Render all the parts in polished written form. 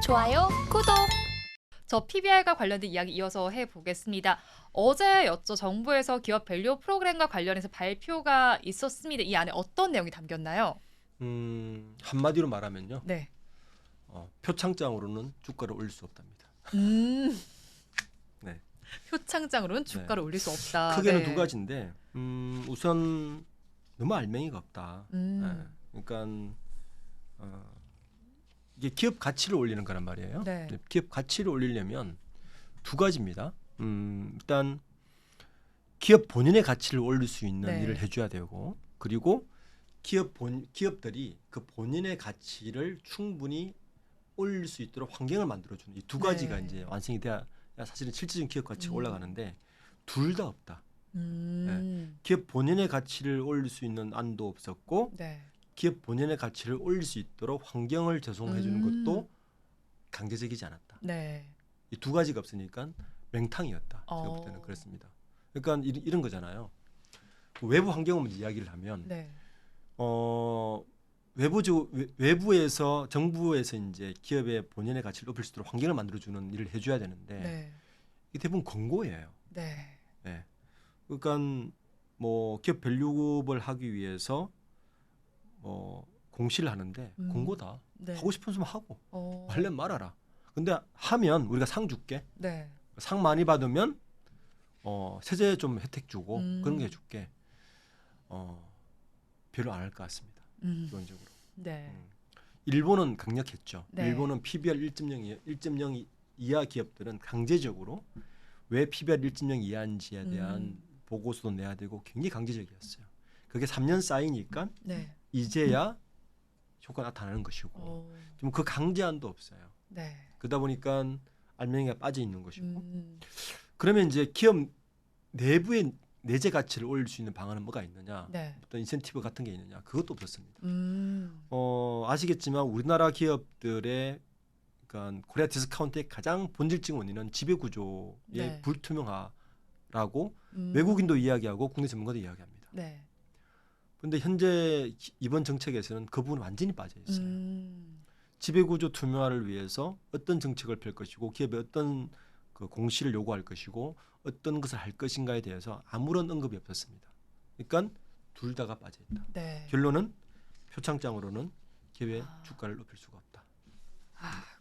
좋아요, 구독. 저 PBR과 관련된 이야기 이어서 해보겠습니다. 어제였죠. 정부에서 기업 밸류 프로그램과 관련해서 발표가 있었습니다. 이 안에 어떤 내용이 담겼나요? 한마디로 말하면요. 네. 표창장으로는 주가를 올릴 수 없답니다. 네. 표창장으로는 주가를 올릴 수 없다. 크게는 네. 두 가지인데 우선 너무 알맹이가 없다. 그러니까 이게 기업 가치를 올리는 거란 말이에요. 네. 기업 가치를 올리려면 두 가지입니다. 일단 기업 본연의 가치를 올릴 수 있는 네. 일을 해줘야 되고, 그리고 기업들이 그 본연의 가치를 충분히 올릴 수 있도록 환경을 만들어주는 이 두 가지가 네. 이제 완성이 돼야 사실은 실질적인 기업 가치가 올라가는데 둘 다 없다. 기업 본연의 가치를 올릴 수 있는 안도 없었고, 네. 기업 본연의 가치를 올릴 수 있도록 환경을 제공해 주는 것도 강제적이지 않았다. 네. 이 두 가지가 없으니까 맹탕이었다. 제가 볼 때는 그렇습니다. 그러니까 이런 거잖아요. 외부 환경을 먼저 이야기를 하면 네. 외부에서 정부에서 이제 기업의 본연의 가치를 높일 수 있도록 환경을 만들어주는 일을 해줘야 되는데 네. 이게 대부분 권고예요. 네. 네. 그러니까 뭐 기업 밸류업을 하기 위해서 공시를 하는데 권고다. 네. 하고 싶은 수만 하고 어. 말면 말아라. 근데 하면 우리가 상 줄게. 네. 상 많이 받으면 세제 좀 혜택 주고 그런 게 해줄게. 별로 안 할 것 같습니다. 기본적으로. 네. 일본은 강력했죠. 네. 일본은 PBR 1.0 이하 기업들은 강제적으로 왜 PBR 1.0 이하인지에 대한 보고서도 내야 되고 굉장히 강제적이었어요. 그게 3년 쌓이니까 네. 이제야 효과가 나타나는 것이고 좀 그 강제한도 없어요. 네. 그러다 보니까 알맹이가 빠져 있는 것이고 그러면 이제 기업 내부의 내재 가치를 올릴 수 있는 방안은 뭐가 있느냐? 네. 어떤 인센티브 같은 게 있느냐? 그것도 없었습니다. 아시겠지만 우리나라 기업들의 그러니까 코리아 디스카운트의 가장 본질적인 원인은 지배 구조의 네. 불투명화라고 외국인도 이야기하고 국내 전문가도 이야기합니다. 네. 그런데 현재 이번 정책에서는 그 부분은 완전히 빠져 있어요. 지배 구조 투명화를 위해서 어떤 정책을 펼 것이고 기업에 어떤 그 공시를 요구할 것이고 어떤 것을 할 것인가에 대해서 아무런 언급이 없었습니다. 그러니까 둘 다가 빠져 있다. 네. 결론은 표창장으로는 기업의 주가를 높일 수가 없다.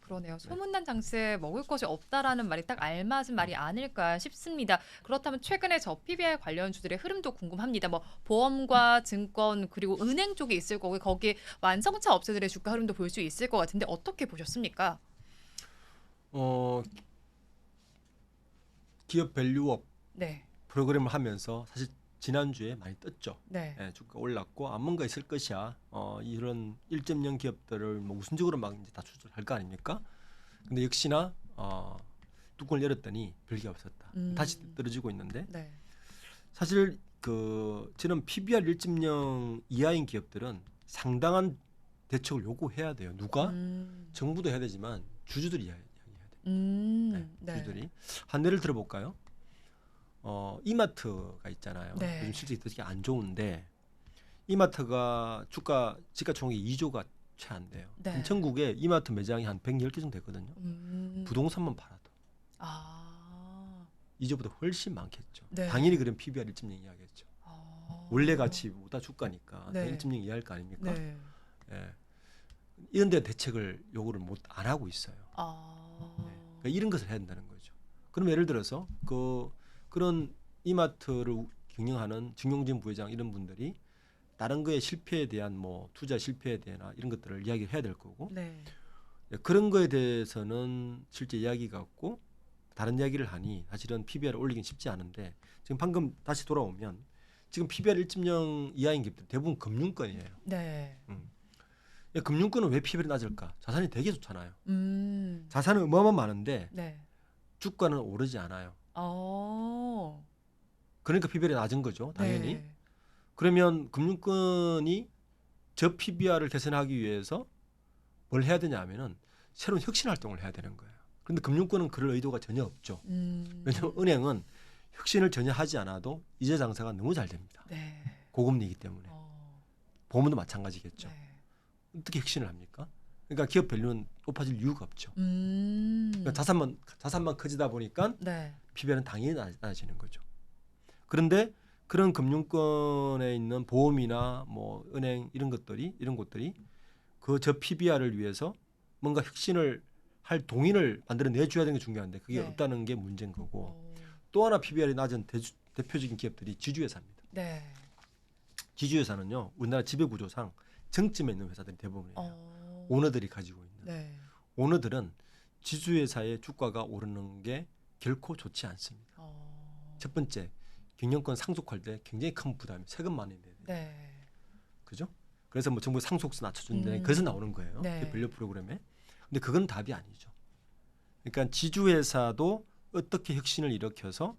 그러네요. 소문난 장스에 먹을 것이 없다라는 말이 딱 알맞은 말이 아닐까 싶습니다. 그렇다면 최근에 저 PBR 관련주들의 흐름도 궁금합니다. 뭐 보험과 증권 그리고 은행 쪽에 있을 거고 거기 완성차 업체들의 주가 흐름도 볼 수 있을 것 같은데 어떻게 보셨습니까? 기업 밸류업 네. 프로그램을 하면서 사실 지난주에 많이 떴죠. 네. 주가 올랐고 뭔가 있을 것이야. 이런 1.0 기업들을 뭐 우선적으로 막 이제 다 추출할 거 아닙니까? 근데 역시나 뚜껑을 열었더니 별게 없었다. 다시 떨어지고 있는데 네. 사실 저는 PBR 1.0 이하인 기업들은 상당한 대책을 요구해야 돼요. 누가? 정부도 해야 되지만 주주들이 해야 돼요. 주주들이. 한 예를 들어볼까요? 이마트가 있잖아요. 네. 요즘 실적이 되게 안 좋은데 이마트가 시가총액이 2조가 채 안 돼요. 네. 전국에 이마트 매장이 한 110개 정도 되거든요. 부동산만 팔아도 2조보다 훨씬 많겠죠. 네. 당연히 그런 PBR 1.0 이하겠죠. 원래 가치보다 주가니까 네. 1.0 이하일 거 아닙니까? 네. 예. 이런 데 대책을 요구를 안 하고 있어요. 그러니까 이런 것을 해야 된다는 거죠. 그럼 예를 들어서 그런 이마트를 경영하는 증용진 부회장 이런 분들이 다른 거에 실패에 대한 뭐 투자 실패에 대한 이런 것들을 이야기를 해야 될 거고 네. 그런 거에 대해서는 실제 이야기가 없고 다른 이야기를 하니 사실은 PBR을 올리긴 쉽지 않은데 지금 방금 다시 돌아오면 지금 PBR 1.0 이하인 기업들 대부분 금융권이에요. 네. 금융권은 왜 PBR이 낮을까? 자산이 되게 좋잖아요. 음. 자산은 어마어마 많은데 네. 주가는 오르지 않아요. 어. 그러니까 PBR이 낮은 거죠. 당연히. 네. 그러면 금융권이 저 PBR을 개선하기 위해서 뭘 해야 되냐 하면은 새로운 혁신 활동을 해야 되는 거예요. 그런데 금융권은 그럴 의도가 전혀 없죠. 왜냐하면 은행은 혁신을 전혀 하지 않아도 이자 장사가 너무 잘 됩니다. 네. 고금리이기 때문에. 보험도 마찬가지겠죠. 네. 어떻게 혁신을 합니까? 그러니까 기업 밸류는 높아질 이유가 없죠. 그러니까 자산만 커지다 보니까 네. PBR은 당연히 낮아지는 거죠. 그런데 그런 금융권에 있는 보험이나 뭐 은행 이런 곳들이 그 저 PBR을 위해서 뭔가 혁신을 할 동인을 만들어 내줘야 되는 게 중요한데 그게 네. 없다는 게 문제인 거고 오. 또 하나 PBR이 낮은 대표적인 기업들이 지주회사입니다. 네. 지주회사는요 우리나라 지배구조상 정점에 있는 회사들이 대부분이에요. 오너들이 가지고 있는. 네. 오너들은 지주회사의 주가가 오르는 게 결코 좋지 않습니다. 첫 번째 경영권 상속할 때 굉장히 큰 부담이 세금 많이 내야 돼요. 네. 그죠? 그래서 뭐 정부 상속세 낮춰준다는 그래서 나오는 거예요. 네. 밸류 프로그램에. 근데 그건 답이 아니죠. 그러니까 지주회사도 어떻게 혁신을 일으켜서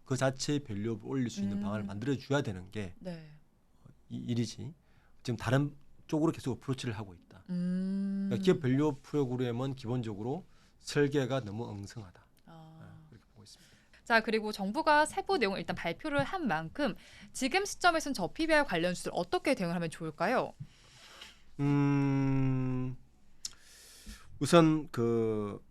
그 자체의 밸류를 올릴 수 있는 방안을 만들어줘야 되는 게 네. 이 일이지. 지금 다른 쪽으로 계속 어프로치를 하고 있다. 그러니까 음. 기업 밸류 프로그램은 기본적으로 설계가 너무 엉성하다. 그렇게 보고 있습니다. 자, 그리고 정부가 세부 내용을 일단 발표를 한 만큼 지금 시점에서는 저 PBR 관련 주들 어떻게 대응을 하면 좋을까요? 우선 그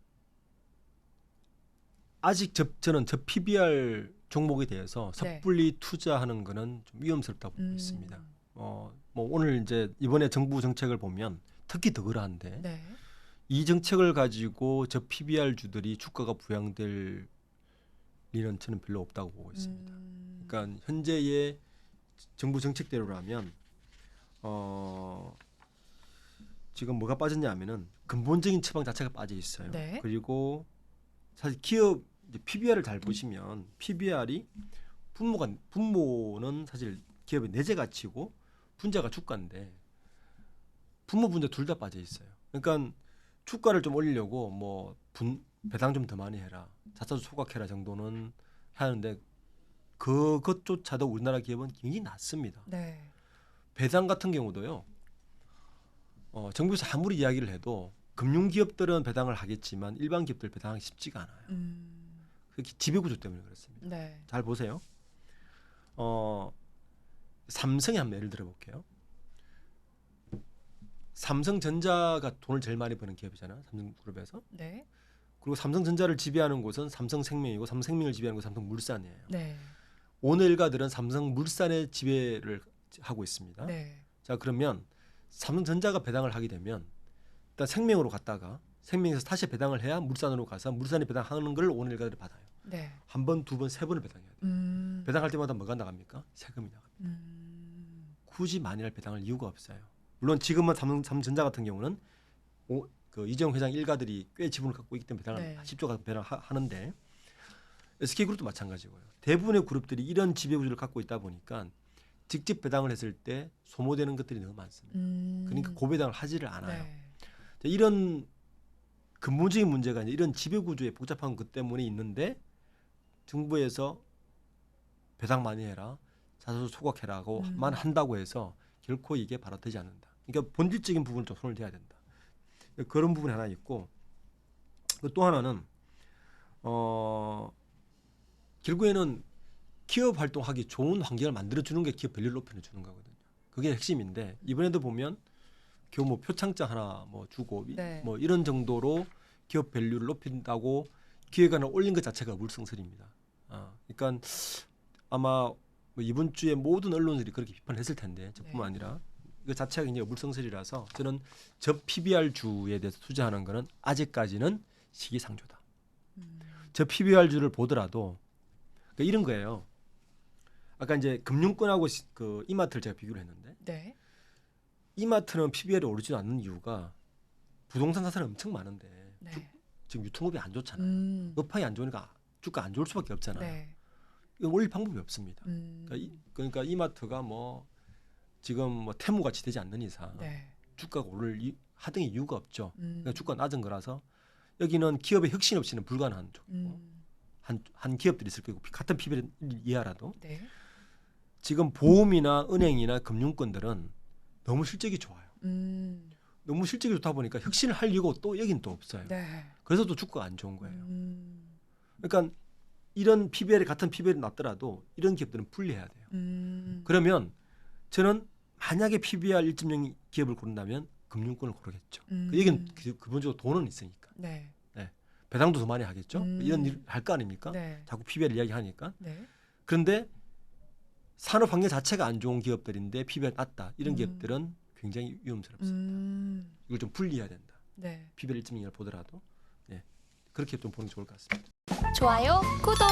아직 저는 저 PBR 종목에 대해서 섣불리 투자하는 거는 좀 위험스럽다고 보고 있습니다. 뭐 오늘 이제 이번에 정부 정책을 보면 특히 더 그러한데 네. 이 정책을 가지고 저 PBR 주들이 주가가 부양될 리는 저는 별로 없다고 보고 있습니다. 그러니까 현재의 정부 정책대로라면 지금 뭐가 빠졌냐면은 근본적인 처방 자체가 빠져 있어요. 네. 그리고 사실 기업 이제 PBR을 잘 보시면 PBR이 분모는 사실 기업의 내재 가치고 분자가 주가인데 분모 분자 둘 다 빠져 있어요. 그러니까 주가를 좀 올리려고 뭐 배당 좀 더 많이 해라, 자사주 소각해라 정도는 하는데 그것조차도 우리나라 기업은 굉장히 낮습니다. 네. 배당 같은 경우도요. 정부에서 아무리 이야기를 해도 금융기업들은 배당을 하겠지만 일반 기업들 배당하기 쉽지가 않아요. 그게 지배구조 때문에 그렇습니다. 네. 잘 보세요. 삼성이 한번 예를 들어볼게요. 삼성전자가 돈을 제일 많이 버는 기업이잖아요. 삼성그룹에서. 네. 그리고 삼성전자를 지배하는 곳은 삼성생명이고 삼성생명을 지배하는 곳은 삼성물산이에요. 네. 오늘 일가들은 삼성물산의 지배를 하고 있습니다. 네. 자, 그러면 삼성전자가 배당을 하게 되면 일단 생명으로 갔다가 생명에서 다시 배당을 해야 물산으로 가서 물산이 배당하는 걸 오늘 일가들이 받아요. 네. 한 번, 두 번, 세 번을 배당해야 돼요. 배당할 때마다 뭐가 나갑니까? 세금이 나갑니다. 굳이 만일 배당할 이유가 없어요. 물론 지금은 삼성전자 같은 경우는 그 이재용 회장 일가들이 꽤 지분을 갖고 있기 때문에 배당을 10조 같은 배당을 하는데 SK그룹도 마찬가지고요. 대부분의 그룹들이 이런 지배구조를 갖고 있다 보니까 직접 배당을 했을 때 소모되는 것들이 너무 많습니다. 그러니까 고배당을 하지를 않아요. 네. 이런 근본적인 문제가 이런 지배구조의 복잡한 것 때문에 있는데 정부에서 배당 많이 해라, 자사주 소각해라고만 한다고 해서 결코 이게 바로 되지 않는다. 그러니까 본질적인 부분을 좀 손을 대야 된다. 그런 부분이 하나 있고 또 하나는 결국에는 기업 활동하기 좋은 환경을 만들어주는 게 기업 밸류를 높여주는 거거든요. 그게 핵심인데 이번에도 보면 겨우 뭐 표창장 하나 뭐 주고 뭐 이런 정도로 기업 밸류를 높인다고 기획안을 올린 것 자체가 물성설입니다. 그러니까 아마 뭐 이번 주에 모든 언론들이 그렇게 비판을 했을 텐데 저뿐만 아니라 그 자체가 굉장히 물성설이라서 저는 저 PBR 주에 대해서 투자하는 거는 아직까지는 시기상조다. 저 PBR 주를 보더라도 그러니까 이런 거예요. 아까 이제 금융권하고 그 이마트를 제가 비교를 했는데 이마트는 PBR이 오르지 않는 이유가 부동산 자산이 엄청 많은데 지금 유통업이 안 좋잖아요. 업황이 안 좋으니까 주가 안 좋을 수밖에 없잖아요. 이거 올릴 방법이 없습니다. 그러니까 이마트가 뭐 지금 뭐 테무 같이 되지 않는 이상 주가가 오를 하등의 이유가 없죠. 그러니까 주가가 낮은 거라서 여기는 기업의 혁신 없이는 불가능한 쪽이고 한 기업들이 있을 거고 같은 PBR 이하라도 지금 보험이나 은행이나 금융권들은 너무 실적이 좋아요. 너무 실적이 좋다 보니까 혁신을 할 이유가 또 여긴 또 없어요. 그래서 또 주가가 안 좋은 거예요. 그러니까 이런 PBR이 같은 PBR이 낮더라도 이런 기업들은 분리해야 돼요. 그러면 저는 만약에 PBR 1.0 기업을 고른다면 금융권을 고르겠죠. 그 얘기는 기본적으로 돈은 있으니까. 네. 배당도 더 많이 하겠죠. 이런 일 할 거 아닙니까? 네. 자꾸 PBR 이야기하니까. 네. 그런데 산업 환경 자체가 안 좋은 기업들인데 PBR 낮다. 이런 기업들은 굉장히 위험스럽습니다. 이걸 좀 분리해야 된다. 네. PBR 1.0을 보더라도 그렇게 좀 보는 게 좋을 것 같습니다. 좋아요, 구독.